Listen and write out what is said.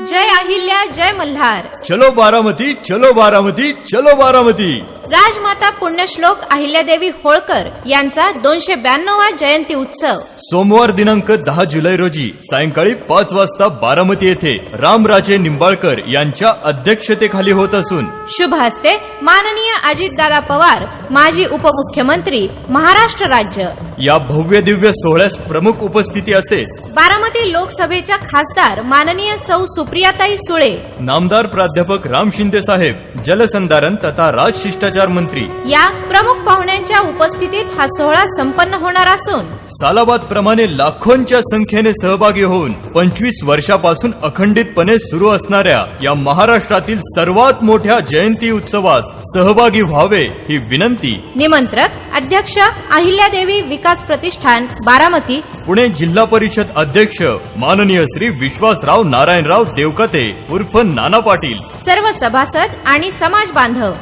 जय अहिल्या जय मल्हार। चलो बारामती, चलो बारामती, चलो बारामती। राजमाता पुण्यश्लोक अहिल्यादेवी होळकर यांचा 292वा जयंती उत्सव सोमवार दिनांक 10 जुलै रोजी सायंकाळी 5 वाजता बारामती येथे रामराजे निंबाळकर यांच्या अध्यक्षतेखाली होत असून शुभ हस्ते माननीय अजितदादा पवार माजी उपमुख्यमंत्री महाराष्ट्र राज्य या भव्य दिव्य सोहळ्यास प्रमुख उपस्थिती असेल बारामती लोकसभेच्या खासदार माननीय सौ सुप्रियाताई सुळे, नामदार प्राध्यापक राम शिंदे साहेब, जलसंधारण तथा राजशिष्टाचार मंत्री या प्रमुख पाहुण्यांच्या उपस्थितीत हा सोहळा संपन्न होणार असून सालाबाद प्रमाणे लाखोंच्या संख्येने सहभागी होऊन 25 वर्षापासून अखंडितपणे सुरू असणाऱ्या या महाराष्ट्रातील सर्वात मोठ्या जयंती उत्सवास सहभागी व्हावे ही विनंती निमंत्रक अध्यक्ष अहिल्यादेवी विकास प्रतिष्ठान बारामती, पुणे जिल्हा परिषद अध्यक्ष माननीय श्री विश्वासराव नारायणराव देवकते उर्फ नाना पाटील, सर्व सभासद आणि समाज बांधव।